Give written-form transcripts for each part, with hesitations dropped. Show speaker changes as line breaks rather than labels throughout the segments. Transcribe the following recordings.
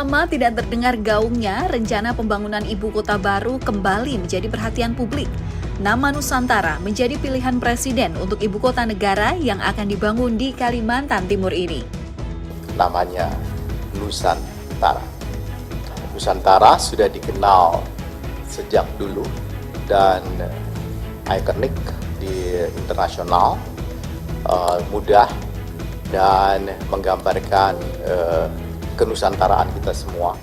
lama tidak terdengar gaungnya, rencana pembangunan ibu kota baru kembali menjadi perhatian publik. Nama Nusantara menjadi pilihan presiden untuk ibu kota negara yang akan dibangun di Kalimantan Timur ini.
Namanya Nusantara. Nusantara sudah dikenal sejak dulu dan ikonik di internasional, mudah dan menggambarkan kenusantaraan kita semua.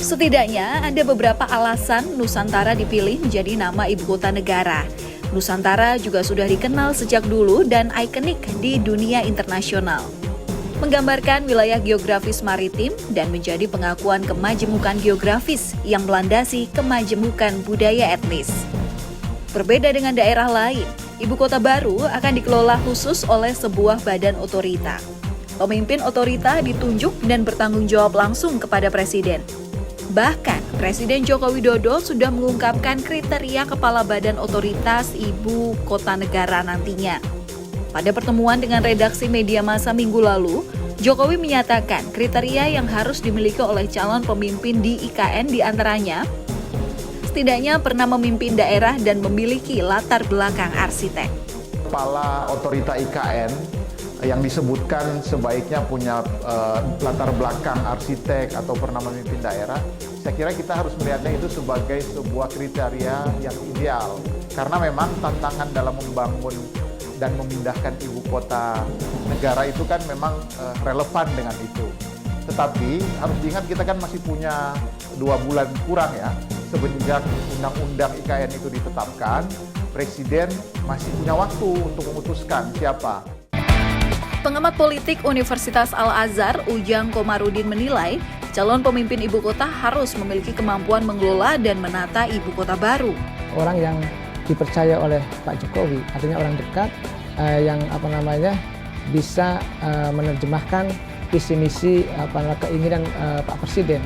Setidaknya ada beberapa alasan Nusantara dipilih menjadi nama ibu kota negara. Nusantara juga sudah dikenal sejak dulu dan ikonik di dunia internasional. Menggambarkan wilayah geografis maritim dan menjadi pengakuan kemajemukan geografis yang melandasi kemajemukan budaya etnis. Berbeda dengan daerah lain, ibu kota baru akan dikelola khusus oleh sebuah badan otorita. Pemimpin otorita ditunjuk dan bertanggung jawab langsung kepada presiden. Bahkan, Presiden Joko Widodo sudah mengungkapkan kriteria kepala badan otoritas ibu kota negara nantinya. Pada pertemuan dengan redaksi media massa minggu lalu, Jokowi menyatakan kriteria yang harus dimiliki oleh calon pemimpin di IKN diantaranya setidaknya pernah memimpin daerah dan memiliki latar belakang arsitek.
Kepala otorita IKN yang disebutkan sebaiknya punya latar belakang arsitek atau pernah memimpin daerah, saya kira kita harus melihatnya itu sebagai sebuah kriteria yang ideal. Karena memang tantangan dalam membangun dan memindahkan ibu kota negara itu kan memang relevan dengan itu. Tetapi harus diingat kita kan masih punya 2 bulan kurang ya, semenjak undang-undang IKN itu ditetapkan, Presiden masih punya waktu untuk memutuskan siapa.
Pengamat politik Universitas Al-Azhar, Ujang Komarudin menilai, calon pemimpin ibu kota harus memiliki kemampuan mengelola dan menata ibu kota baru.
Orang yang dipercaya oleh Pak Jokowi, artinya orang dekat yang bisa menerjemahkan visi misi keinginan Pak Presiden.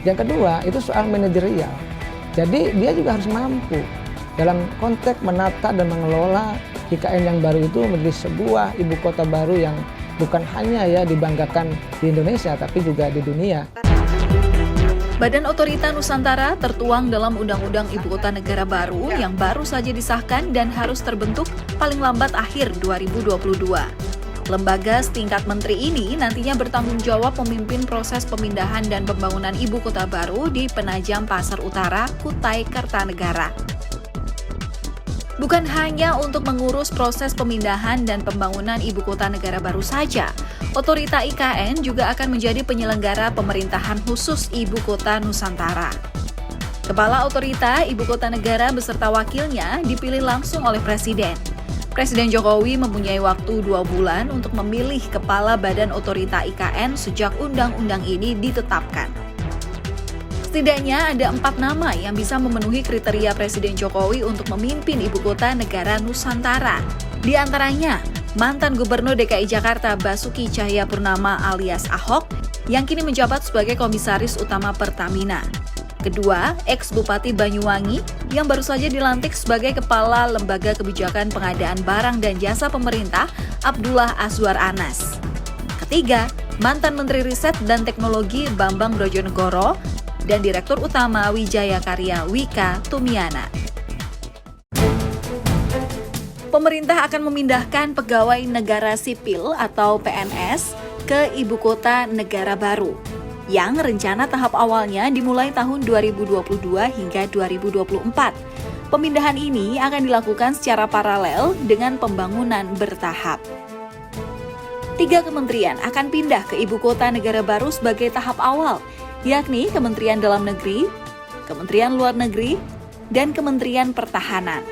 Yang kedua itu soal manajerial. Jadi dia juga harus mampu dalam konteks menata dan mengelola IKN yang baru itu menjadi sebuah ibu kota baru yang bukan hanya dibanggakan di Indonesia tapi juga di dunia.
Badan Otorita Nusantara tertuang dalam Undang-Undang Ibu Kota Negara Baru yang baru saja disahkan dan harus terbentuk paling lambat akhir 2022. Lembaga setingkat menteri ini nantinya bertanggung jawab memimpin proses pemindahan dan pembangunan ibu kota baru di Penajam Pasar Utara, Kutai Kartanegara. Bukan hanya untuk mengurus proses pemindahan dan pembangunan ibu kota negara baru saja, Otorita IKN juga akan menjadi penyelenggara pemerintahan khusus ibu kota Nusantara. Kepala Otorita Ibu Kota Negara beserta wakilnya dipilih langsung oleh Presiden. Presiden Jokowi mempunyai waktu 2 bulan untuk memilih Kepala Badan Otorita IKN sejak undang-undang ini ditetapkan. Setidaknya ada 4 nama yang bisa memenuhi kriteria Presiden Jokowi untuk memimpin ibu kota negara Nusantara. Di antaranya, mantan Gubernur DKI Jakarta Basuki Cahayapurnama alias Ahok yang kini menjabat sebagai Komisaris Utama Pertamina. Kedua, ex-Bupati Banyuwangi yang baru saja dilantik sebagai Kepala Lembaga Kebijakan Pengadaan Barang dan Jasa Pemerintah Abdullah Azwar Anas. Ketiga, mantan Menteri Riset dan Teknologi Bambang Brojonegoro dan Direktur Utama Wijaya Karya Wika Tumiana. Pemerintah akan memindahkan pegawai negara sipil atau PNS ke ibu kota negara baru, yang rencana tahap awalnya dimulai tahun 2022 hingga 2024. Pemindahan ini akan dilakukan secara paralel dengan pembangunan bertahap. 3 kementerian akan pindah ke ibu kota negara baru sebagai tahap awal, yakni Kementerian Dalam Negeri, Kementerian Luar Negeri, dan Kementerian Pertahanan.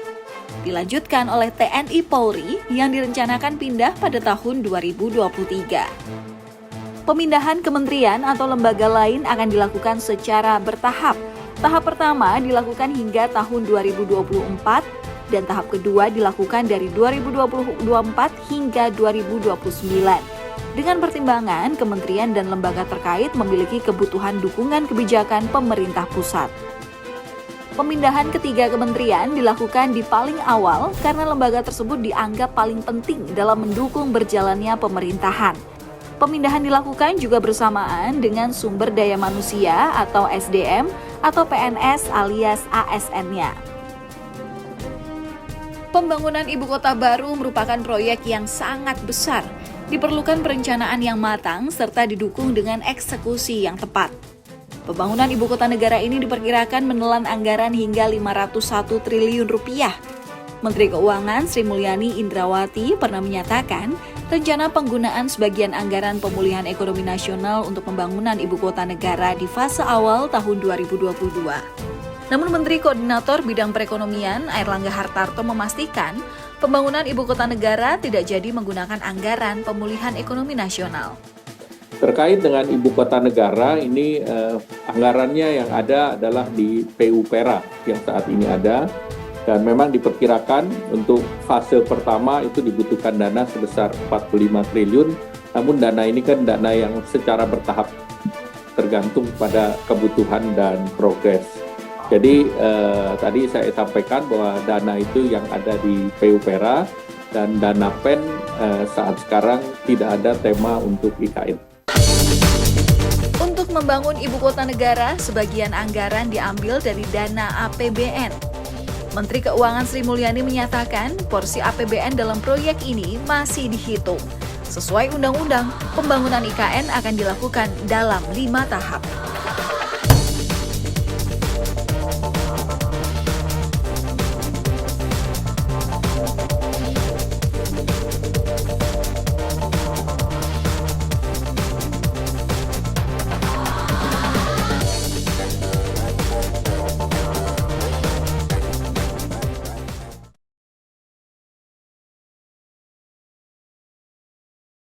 Dilanjutkan oleh TNI Polri yang direncanakan pindah pada tahun 2023. Pemindahan kementerian atau lembaga lain akan dilakukan secara bertahap. Tahap pertama dilakukan hingga tahun 2024 dan tahap kedua dilakukan dari 2024 hingga 2029. Dengan pertimbangan kementerian dan lembaga terkait memiliki kebutuhan dukungan kebijakan pemerintah pusat. Pemindahan ketiga kementerian dilakukan di paling awal karena lembaga tersebut dianggap paling penting dalam mendukung berjalannya pemerintahan. Pemindahan dilakukan juga bersamaan dengan sumber daya manusia atau SDM atau PNS alias ASN-nya. Pembangunan ibu kota baru merupakan proyek yang sangat besar. Diperlukan perencanaan yang matang serta didukung dengan eksekusi yang tepat. Pembangunan ibu kota negara ini diperkirakan menelan anggaran hingga 501 triliun rupiah. Menteri Keuangan Sri Mulyani Indrawati pernah menyatakan rencana penggunaan sebagian anggaran pemulihan ekonomi nasional untuk pembangunan ibu kota negara di fase awal tahun 2022. Namun Menteri Koordinator Bidang Perekonomian Airlangga Hartarto memastikan pembangunan ibu kota negara tidak jadi menggunakan anggaran pemulihan ekonomi nasional.
Terkait dengan ibu kota negara ini anggarannya yang ada adalah di PUPera yang saat ini ada. Dan memang diperkirakan untuk fase pertama itu dibutuhkan dana sebesar 45 triliun, namun dana ini kan dana yang secara bertahap tergantung pada kebutuhan dan progres. Jadi tadi saya sampaikan bahwa dana itu yang ada di PUPera dan dana PEN saat sekarang tidak ada tema untuk IKN.
Untuk membangun ibu kota negara, sebagian anggaran diambil dari dana APBN. Menteri Keuangan Sri Mulyani menyatakan porsi APBN dalam proyek ini masih dihitung. Sesuai undang-undang, pembangunan IKN akan dilakukan dalam 5 tahap.